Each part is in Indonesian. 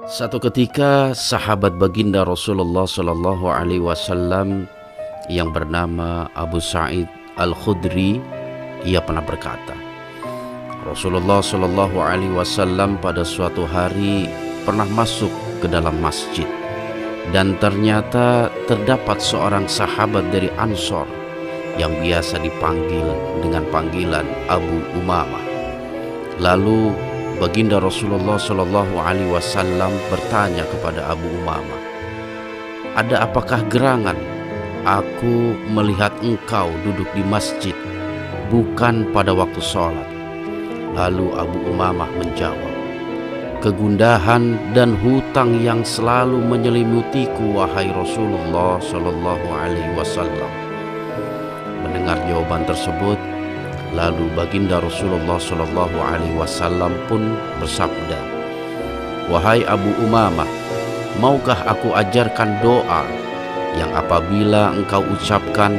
Satu ketika sahabat baginda Rasulullah Shallallahu Alaihi Wasallam yang bernama Abu Sa'id Al-Khudri, ia pernah berkata, Rasulullah Shallallahu Alaihi Wasallam pada suatu hari pernah masuk ke dalam masjid, dan ternyata terdapat seorang sahabat dari Ansor yang biasa dipanggil dengan panggilan Abu Umamah. Lalu baginda Rasulullah Shallallahu Alaihi Wasallam bertanya kepada Abu Umamah, "Ada apakah gerangan? Aku melihat engkau duduk di masjid, bukan pada waktu sholat." Lalu Abu Umamah menjawab, "Kegundahan dan hutang yang selalu menyelimutiku, wahai Rasulullah Shallallahu Alaihi Wasallam." Mendengar jawaban tersebut, lalu baginda Rasulullah Shallallahu Alaihi Wasallam pun bersabda, "Wahai Abu Umamah, maukah aku ajarkan doa yang apabila engkau ucapkan,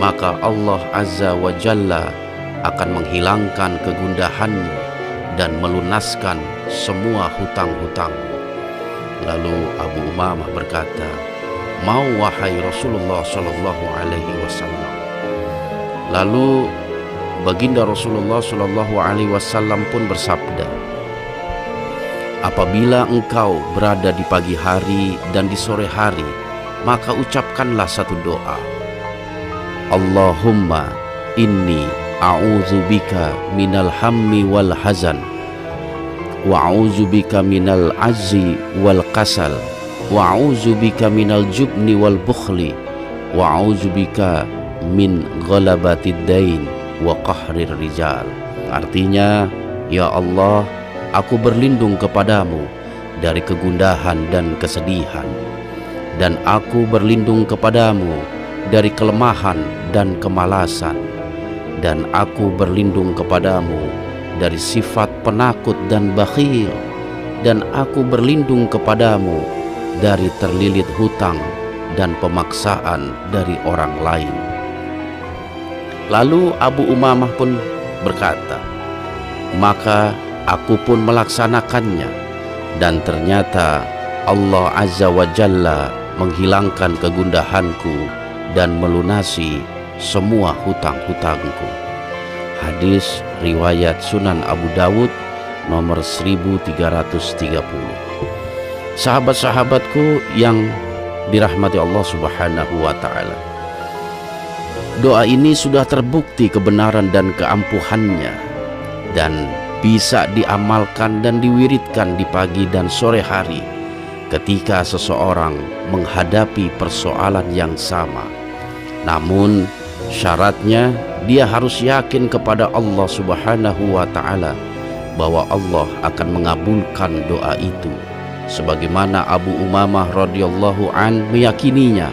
maka Allah Azza wa Jalla akan menghilangkan kegundahanmu dan melunaskan semua hutang-hutangmu?" Lalu Abu Umamah berkata, "Mau, wahai Rasulullah Shallallahu Alaihi Wasallam." Lalu baginda Rasulullah Shallallahu Alaihi Wasallam pun bersabda, "Apabila engkau berada di pagi hari dan di sore hari, maka ucapkanlah satu doa. Allahumma inni a'udzubika minal hammi wal hazan, wa a'udzubika minal azzi wal kasal, wa a'udzubika minal jubni wal bukhli, wa a'udzubika min ghalabatid dain wa qahrir rijal." Artinya, ya Allah, aku berlindung kepadamu dari kegundahan dan kesedihan, dan aku berlindung kepadamu dari kelemahan dan kemalasan, dan aku berlindung kepadamu dari sifat penakut dan bakhil, dan aku berlindung kepadamu dari terlilit hutang dan pemaksaan dari orang lain. Lalu Abu Umamah pun berkata, "Maka aku pun melaksanakannya, dan ternyata Allah Azza wa Jalla menghilangkan kegundahanku dan melunasi semua hutang-hutangku." Hadis riwayat Sunan Abu Dawud nomor 1330. Sahabat-sahabatku yang dirahmati Allah Subhanahu wa Ta'ala, doa ini sudah terbukti kebenaran dan keampuhannya, dan bisa diamalkan dan diwiridkan di pagi dan sore hari ketika seseorang menghadapi persoalan yang sama. Namun syaratnya dia harus yakin kepada Allah Subhanahu wa Ta'ala bahwa Allah akan mengabulkan doa itu, sebagaimana Abu Umamah radhiyallahu an meyakininya,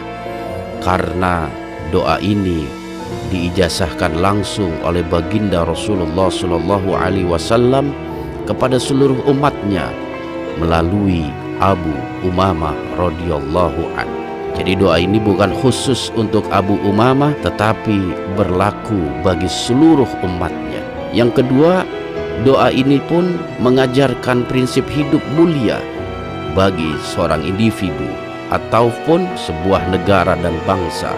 karena doa ini diijazahkan langsung oleh baginda Rasulullah Shallallahu Alaihi Wasallam kepada seluruh umatnya melalui Abu Umamah radhiyallahu an. Jadi doa ini bukan khusus untuk Abu Umamah, tetapi berlaku bagi seluruh umatnya. Yang kedua, doa ini pun mengajarkan prinsip hidup mulia bagi seorang individu ataupun sebuah negara dan bangsa.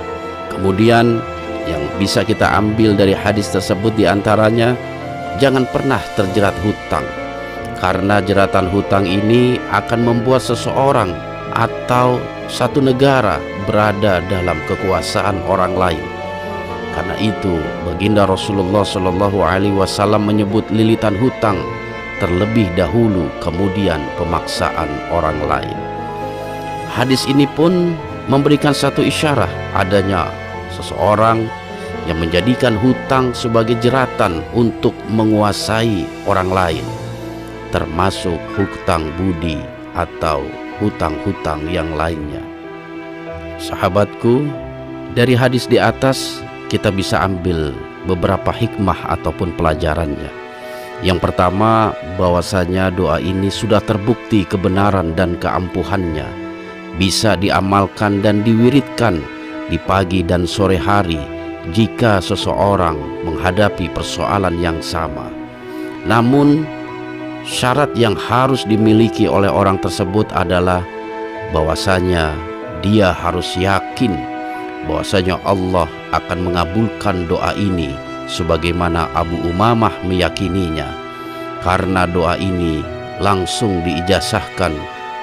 Kemudian yang bisa kita ambil dari hadis tersebut diantaranya, jangan pernah terjerat hutang, karena jeratan hutang ini akan membuat seseorang atau satu negara berada dalam kekuasaan orang lain. Karena itu baginda Rasulullah Shallallahu Alaihi Wasallam menyebut lilitan hutang terlebih dahulu, kemudian pemaksaan orang lain. Hadis ini pun memberikan satu isyarat adanya seseorang yang menjadikan hutang sebagai jeratan untuk menguasai orang lain, termasuk hutang budi atau hutang-hutang yang lainnya. Sahabatku, dari hadis di atas kita bisa ambil beberapa hikmah ataupun pelajarannya. Yang pertama, bahwasanya doa ini sudah terbukti kebenaran dan keampuhannya, bisa diamalkan dan diwiridkan di pagi dan sore hari jika seseorang menghadapi persoalan yang sama. Namun Syarat yang harus dimiliki oleh orang tersebut adalah bahwasanya dia harus yakin bahwasanya Allah akan mengabulkan doa ini sebagaimana Abu Umamah meyakininya, karena doa ini langsung diijazahkan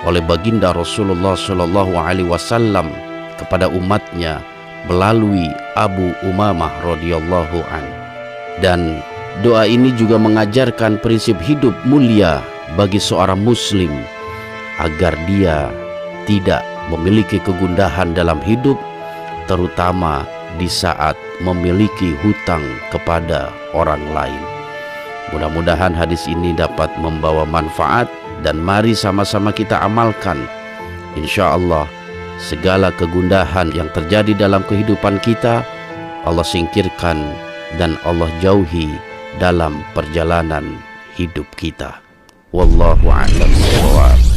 oleh baginda Rasulullah Shallallahu Alaihi Wasallam kepada umatnya melalui Abu Umamah radhiyallahu an. Dan doa ini juga mengajarkan prinsip hidup mulia bagi seorang muslim agar dia tidak memiliki kegundahan dalam hidup, terutama di saat memiliki hutang kepada orang lain. Mudah-mudahan hadis ini dapat membawa manfaat dan mari sama-sama kita amalkan. Insya Allah segala kegundahan yang terjadi dalam kehidupan kita Allah singkirkan dan Allah jauhi dalam perjalanan hidup kita. Wallahu a'lam bishawab.